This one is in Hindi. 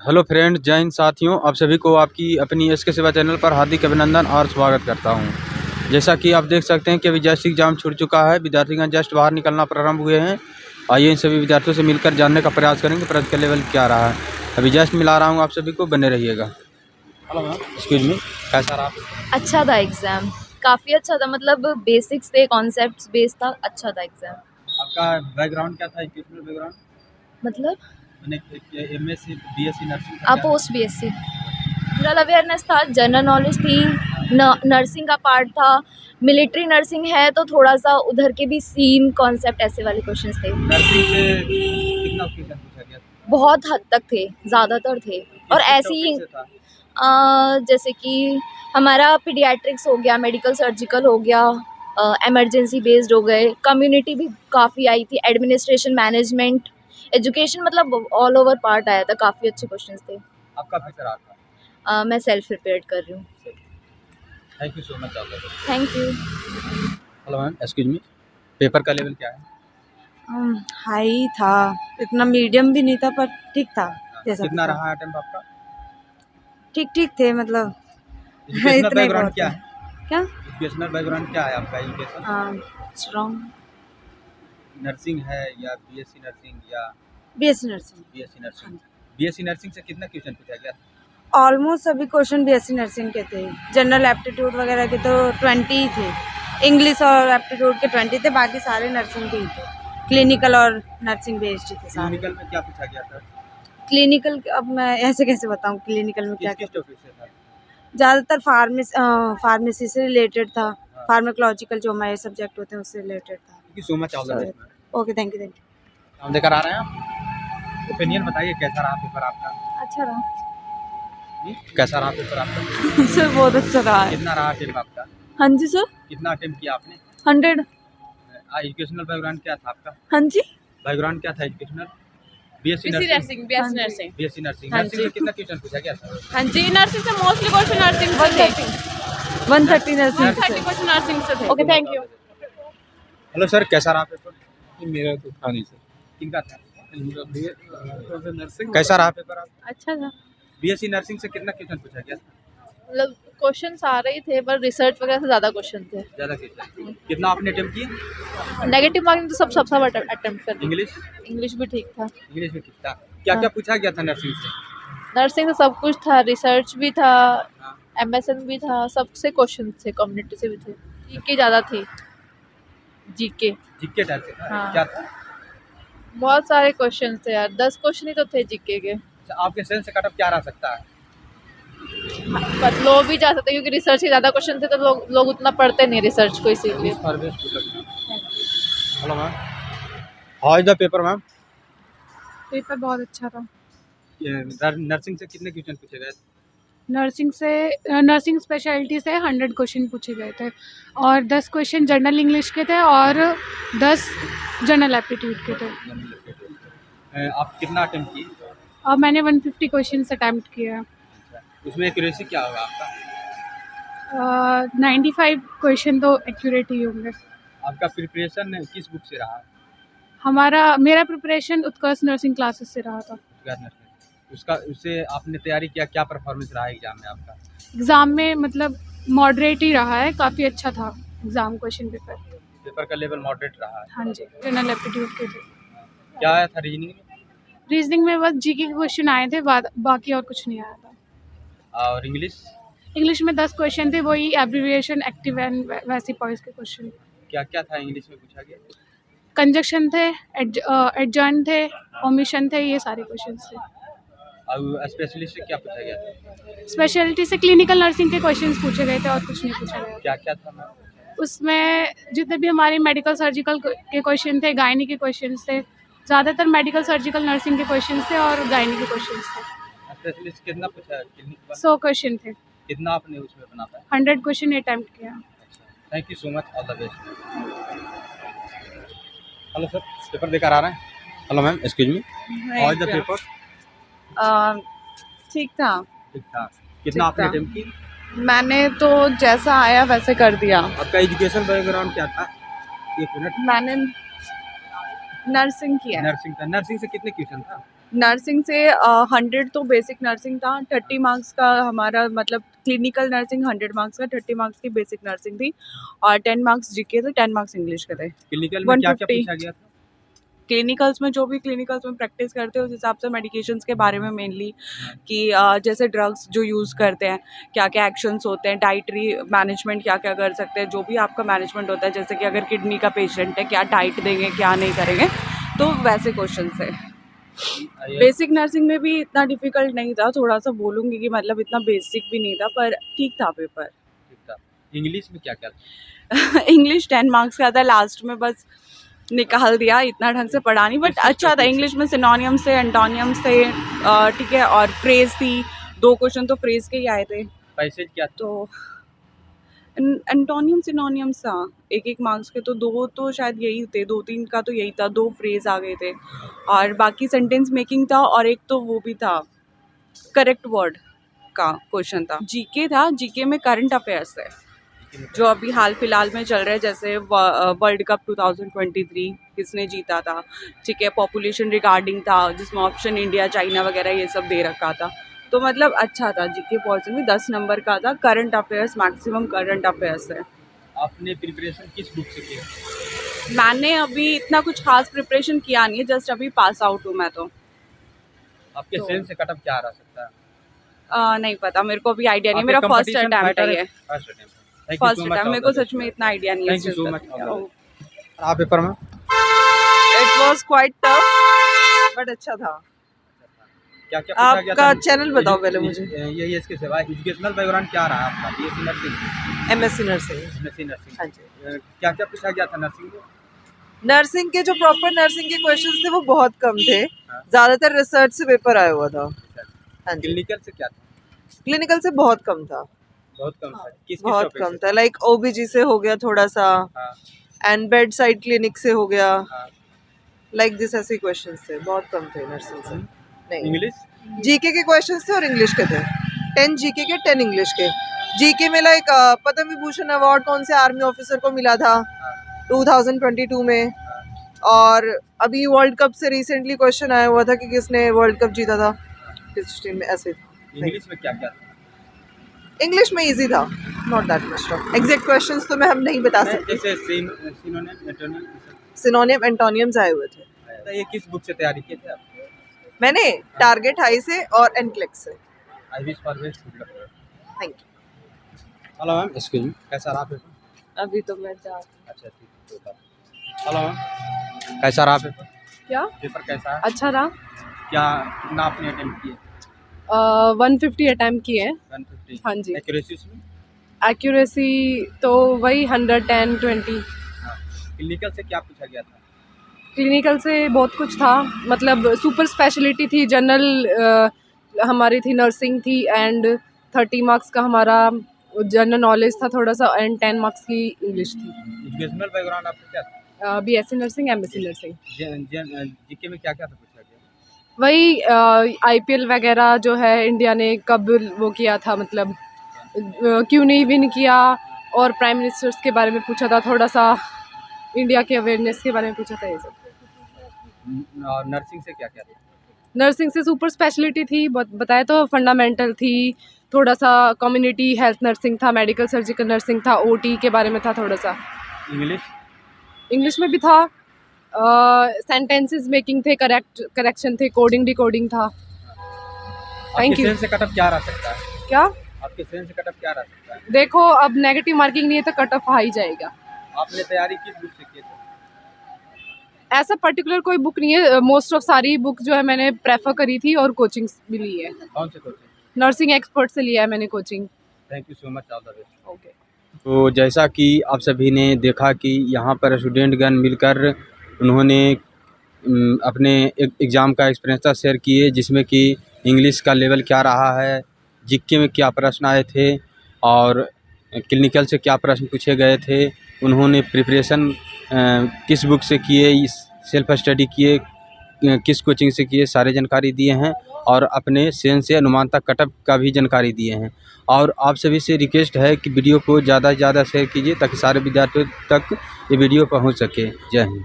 हेलो फ्रेंड, जय हिंद साथियों। आप सभी को आपकी अपनी एस के सेवा चैनल पर हार्दिक अभिनंदन और स्वागत करता हूं। जैसा कि आप देख सकते हैं कि अभी जस्ट एग्जाम छूट चुका है, विद्यार्थीगण जस्ट बाहर निकलना प्रारंभ हुए हैं। आइए इन सभी विद्यार्थियों से मिलकर जानने का प्रयास करेंगे प्रैक्टिकल लेवल क्या रहा है। अभी जस्ट मिला रहा हूँ आप सभी को, बने रहिएगा। हेलो मैम, एक्सक्यूज मी, कैसा रहा? अच्छा था एग्ज़ाम, काफ़ी अच्छा था। मतलब बेसिक्स थे, कॉन्सेप्ट्स बेस्ड था, अच्छा था एग्ज़ाम। आपका बैकग्राउंड क्या था, एजुकेशनल बैकग्राउंड? मतलब MSc, BSc nursing? Post BSc. General awareness था, जनरल नॉलेज थी, नर्सिंग का पार्ट था। मिलिट्री नर्सिंग है तो थोड़ा सा उधर के भी सीन कॉन्सेप्ट ऐसे वाले क्वेश्चंस थे। नर्सिंग से कितना क्वेश्चन पूछा गया? बहुत हद तक थे, ज़्यादातर थे। और ऐसे ही जैसे कि हमारा पीडियाट्रिक्स हो गया, मेडिकल सर्जिकल हो गया, इमरजेंसी बेस्ड हो गए, कम्युनिटी भी काफ़ी आई थी, एडमिनिस्ट्रेशन, मैनेजमेंट, एजुकेशन, मतलब ऑल ओवर पार्ट आया था। काफ़ी अच्छे क्वेश्चंस थे। आपका पेपर आता? मैं सेल्फ प्रिपेयर्ड कर रही हूँ। Thank you so much. Thank you. Hello ma'am, excuse me, paper का लेवल क्या है? हाई था, इतना मीडियम भी नहीं था पर ठीक था। जैसा कितना भी था, रहा अटेम्प्ट आपका? ठीक ठीक थे, मतलब एजुकेशनल इतना ही बैकग्राउंड बहुत क्या है। है? क्या एजुकेशनल बैकग्राउंड क्या है आपका? एजुकेशन स्ट्रॉन्ग नर्सिंग है या बीएससी नर्सिंग या BSc nursing. BSc nursing? BSc nursing से कितना क्वेश्चन पूछा गया? ऑलमोस्ट सभी क्वेश्चन बीएससी नर्सिंग के थे। जनरल एप्टीट्यूड वगैरह के तो 20 थे, इंग्लिश और एप्टीट्यूड के 20 थे, बाकी सारे नर्सिंग के ही थे। क्लिनिकल और नर्सिंग बेस्ड थे सारे। क्लिनिकल में क्या पूछा गया था? क्लिनिकल अब मैं ऐसे कैसे बताऊँ क्लिनिकल में क्या किस क्या? टॉपिक से था? ज़्यादातर फार्मेसी से रिलेटेड था। फार्माकोलॉजिकल जो हमारे सब्जेक्ट होते हैं उससे रिलेटेड था। Thank you so much, all the best. Okay, thank you. हम लेकर आ रहे हैं आप ओपिनियन बताइए, कैसा रहा पेपर आपका? अच्छा रहा कैसा रहा पेपर आपका? सर, बहुत अच्छा रहा है। कितना रहा अटेम्प्ट आपका? हाँ जी सर, कितना अटेम्प्ट किया आपने? 100। एजुकेशनल बैकग्राउंड क्या था आपका? हाँ जी, बैकग्राउंड क्या था educational? BSc BSc nursing? Nursing, BSc nursing. BSc nursing. हाँ नर्सिंग से जी। कितना क्वेश्चन पूछा गया था? हाँ जी, नर्सिंग से मोस्टली क्वेश्चन नर्सिंग से थे। 130 नर्सिंग 130 क्वेश्चन नर्सिंग से थे। Okay, thank you. Hello sir, कैसा रहा पेपर? मेरा तो था नहीं सर। किनका था? नर्सिंग कैसा रहा पेपर आपका? अच्छा था। बीएससी नर्सिंग से कितना क्वेश्चन पूछा गया? मतलब क्वेश्चन सारे ही थे पर रिसर्च वगैरह से ज़्यादा क्वेश्चन थे। ज़्यादा क्वेश्चन। कितना आपने अटेम्प्ट किए? नेगेटिव मार्किंग तो सब अटेम्प्ट कर दी। इंग्लिश? इंग्लिश भी ठीक था। इंग्लिश में कितना? क्या क्या पूछा गया था नर्सिंग से? नर्सिंग से सब कुछ था, रिसर्च भी था, हाँ। एमएसएन भी था, सबसे क्वेश्चन थे, कम्युनिटी से भी थे। जीके ज़्यादा थी। जीके जीके टाइप से था? हाँ। क्या था? बहुत सारे क्वेश्चन थे यार, 10 क्वेश्चन ही तो थे जीके के। अच्छा, आपके सेंस से कट ऑफ क्या रह सकता है? पर लोग भी जा सकते क्योंकि रिसर्च के ज़्यादा क्वेश्चन थे तो लोग उतना पढ़ते नहीं रिसर्च को, इसीलिए। Hello ma'am, how is the paper ma'am? Paper बहुत अच्छा था। नर्सिंग से कितने क्वेश्चन पूछे गए? नर्सिंग स्पेशलिटी से 100 क्वेश्चन पूछे गए थे और 10 क्वेश्चन जनरल इंग्लिश के थे और 10 जनरल एप्टीट्यूड के थे। आप कितना अटेम्प्ट किए? और मैंने 150 क्वेश्चन अटैम्प्ट किए हैं। उसमें एक्यूरेसी क्या होगा आपका? 95 क्वेश्चन तो एक्यूरेट ही होंगे। आपका प्रिपरेशन किस बुक से रहा? मेरा प्रिपरेशन उत्कर्ष नर्सिंग क्लासेस से रहा था। उससे आपने तैयारी किया, क्या परफॉर्मेंस रहा एग्जाम में आपका? एग्ज़ाम में मतलब मॉडरेट ही रहा है, काफ़ी अच्छा था एग्ज़ाम क्वेश्चन पेपर का लेवल मॉडरेट रहा है? हाँ जी, जनरल एप्टीट्यूड के थे। क्या आया था रीजनिंग में? रीजनिंग में बस जीके के क्वेश्चन आए थे, बाकी और कुछ नहीं आया था। और इंग्लिश में 10 क्वेश्चन थे, वही एब्रिविएशन, एक्टिव एंड वैसी पॉइस के क्वेश्चन। क्या क्या था इंग्लिश में पूछा गया? कंजक्शन थे, एडजॉइन थे, ओमिशन थे, ये सारे क्वेश्चन थे। और स्पेशलिस्ट से क्या पूछा गया था? स्पेशलिटी से क्लिनिकल नर्सिंग के क्वेश्चन पूछे गए थे और कुछ नहीं पूछा गया। क्या क्या था मैम? उसमें जितने भी हमारे मेडिकल सर्जिकल के क्वेश्चन थे, गायनी के क्वेश्चन थे, ज़्यादातर मेडिकल सर्जिकल नर्सिंग के क्वेश्चन थे और गायनी के क्वेश्चन थे। स्पेशलिस्ट कितना पूछा? 100 क्वेश्चन थे। कितना आपने उसमें बना पाया? 100 क्वेश्चन अटैम्प्ट किया। Thank you so much, all the best. Hello sir, paper देकर आ रहे हैं? Hello ma'am, excuse me, how is the paper? ठीक था। ठीक था। कितना आपने अटेम्प्ट की? मैंने तो जैसा आया वैसे कर दिया। आपका एजुकेशन बैकग्राउंड क्या था? एक मिनट। मैंने नर्सिंग किया। नर्सिंग था। नर्सिंग से कितने क्वेश्चन था? नर्सिंग से 100 तो बेसिक नर्सिंग था, 30 मार्क्स का हमारा मतलब क्लिनिकल नर्सिंग 100 मार्क्स का, 30 मार्क्स की बेसिक नर्सिंग थी और 10 मार्क्स जीके थे, 10 मार्क्स इंग्लिश के थे। क्लिनिकल में क्या क्या 150 पूछा गया था? क्लिनिकल्स में जो भी क्लिनिकल्स में प्रैक्टिस करते हैं उस हिसाब से मेडिकेशंस के बारे में मेनली कि जैसे ड्रग्स जो यूज़ करते हैं क्या क्या एक्शंस होते हैं, डाइटरी मैनेजमेंट क्या क्या कर सकते हैं, जो भी आपका मैनेजमेंट होता है, जैसे कि अगर किडनी का पेशेंट है क्या डाइट देंगे क्या नहीं करेंगे, तो वैसे क्वेश्चन है। बेसिक नर्सिंग में भी इतना डिफिकल्ट नहीं था, थोड़ा सा बोलूँगी कि मतलब इतना बेसिक भी नहीं था पर ठीक था पेपर। ठीक था। इंग्लिश में क्या क्या था? इंग्लिश 10 मार्क्स का था, लास्ट में बस निकाल दिया, इतना ढंग से पढ़ा नहीं, बट अच्छा था। इंग्लिश में सिनोनियम्स थे, एंटोनियम्स थे, ठीक है, और फ्रेज थी, 2 क्वेश्चन तो फ्रेज के ही आए थे। पैसेज क्या था? तो एंटोनियम सिनोनियम्स था, 1-1 मार्क्स के, तो 2 तो शायद यही थे, 2-3 का तो यही था, 2 फ्रेज आ गए थे और बाकी सेंटेंस मेकिंग था और एक तो वो भी था करेक्ट वर्ड का क्वेश्चन था। जीके था, जीके में करंट अफेयर्स है जो अभी हाल फिलहाल में चल रहा है, जैसे वर्ल्ड कप 2023 किसने जीता था, ठीक है, पॉपुलेशन रिगार्डिंग था जिसमें ऑप्शन इंडिया चाइना वगैरह ये सब दे रखा था, तो मतलब अच्छा था। जीके पोर्शन में 10 नंबर का था, current affairs maximum current affairs है। आपने प्रिपरेशन किस बुक से किया? मैंने अभी इतना कुछ खास प्रिपरेशन किया नहीं है, जस्ट अभी पास आउट हूँ मैं तो। आपके सेंस से कटअप क्या आ रहा सकता है? नहीं पता मेरे को, अभी आइडिया नहीं, मेरा फर्स्ट अटैम्प्ट है ये, फर्स्ट अटैम्प्ट, मेरे को सच में इतना आइडिया नहीं है। Thank you so much. आप पेपर में it was quite tough but अच्छा था। क्या क्या पूछा गया था? आपका चैनल बताओ पहले मुझे। ये इसके सिवा एजुकेशनल बैकग्राउंड क्या रहा आपका? BSc nursing, MSc nursing. MSc nursing. हाँ जी। क्या क्या पूछा गया था नर्सिंग में? नर्सिंग के जो प्रॉपर नर्सिंग के क्वेश्चंस थे वो बहुत कम थे, हाँ। ज्यादातर रिसर्च से पेपर आया हुआ था। हाँ जी। क्लिनिकल से क्या था? क्लिनिकल से बहुत कम था, बहुत कम था। किस बहुत कम था, लाइक ओबीजी से हो गया थोड़ा सा, हाँ, एंड बेड साइड क्लिनिक से हो गया, हाँ। लाइक दिस ऐसे क्वेश्चंस थे, बहुत कम थे नर्सिंग से। नहीं, इंग्लिश जीके के क्वेश्चंस थे और इंग्लिश के थे, 10 जीके के 10 इंग्लिश के। जीके में लाइक पद्म विभूषण अवार्ड कौन से आर्मी ऑफिसर को मिला था 2022 में, और अभी वर्ल्ड कप से रिसेंटली क्वेश्चन आया हुआ था कि किसने वर्ल्ड कप जीता था किस टीम में, ऐसे। इंग्लिश में क्या क्या था? इंग्लिश में इजी था, not that much tough. Exact questions तो मैं हम नहीं बता सकते। जैसे सिनोनिम एंटोनिम सिनोनिम एंटोनियम्स आए हुए थे। तो ये किस बुक से तैयारी किए थे आप? मैंने टारगेट हाई से और एनक्लेक्स से। I wish for best, good luck. Thank you. Hello ma'am, excuse me, कैसा रहा पेपर? अभी तो मैं जा अच्छा ठीक है। हेलो मैम, कैसा रहा पेपर? क्या पेपर कैसा है? अच्छा रहा, क्या कितना आपने अटेम्प्ट किए? 150 अटैम्प्ट किए हैं। 150। हाँ जी। एक्यूरेसी उसमें? एक्यूरेसी तो वही 110, 20। हाँ। क्लिनिकल से क्या पूछा गया था? क्लिनिकल से बहुत कुछ था, मतलब सुपर स्पेशलिटी थी, जनरल हमारी थी, नर्सिंग थी, एंड 30 मार्क्स का हमारा जनरल नॉलेज था थोड़ा सा, एंड 10 मार्क्स की इंग्लिश थी। एजुकेशनल बैकग्राउंड आपका क्या था? BSc nursing, MSc nursing. GK में क्या क्या था पूछा गया? वही आईपीएल वगैरह जो है इंडिया ने कब वो किया था, मतलब क्यों नहीं विन किया, और प्राइम मिनिस्टर्स के बारे में पूछा था, थोड़ा सा इंडिया के अवेयरनेस के बारे में पूछा था, ये सब। और नर्सिंग से क्या क्या था? नर्सिंग से सुपर स्पेशलिटी थी, बताया तो, फंडामेंटल थी, थोड़ा सा कम्युनिटी हेल्थ नर्सिंग था, मेडिकल सर्जिकल नर्सिंग था, ओटी के बारे में था थोड़ा सा। इंग्लिश में भी था, सेंटेंसेस मेकिंग थे, करेक्शन थे, कोडिंग डिकोडिंग था। Thank you. से कटअप क्या रह सकता है? क्या आपके सेंस से कटअप क्या रह सकता है? देखो, अब नेगेटिव मार्किंग नहीं है तो कट ऑफ आ ही जाएगा। आपने तैयारी किस बुक से की थी? ऐसा पर्टिकुलर कोई बुक नहीं है, मोस्ट ऑफ सारी बुक जो है मैंने प्रेफर करी थी और कोचिंग भी ली है। कौन से कोचिंग? नर्सिंग एक्सपर्ट से लिया है मैंने coaching. Thank you so much, all the best. Okay. तो जैसा कि आप सभी ने देखा कि यहाँ पर स्टूडेंटगण मिलकर उन्होंने अपने एग्ज़ाम का एक्सपीरियंस शेयर किए, जिसमें कि इंग्लिश का लेवल क्या रहा है, जीके में क्या प्रश्न आए थे, और क्लिनिकल से क्या प्रश्न पूछे गए थे, उन्होंने प्रिपरेशन किस बुक से किए, सेल्फ स्टडी किए, किस कोचिंग से किए, सारे जानकारी दिए हैं, और अपने सेंस से अनुमानता कटअप का भी जानकारी दिए हैं। और आप सभी से रिक्वेस्ट है कि वीडियो को ज़्यादा से ज़्यादा शेयर कीजिए ताकि सारे विद्यार्थियों तक ये वीडियो पहुंच सके। जय हिंद।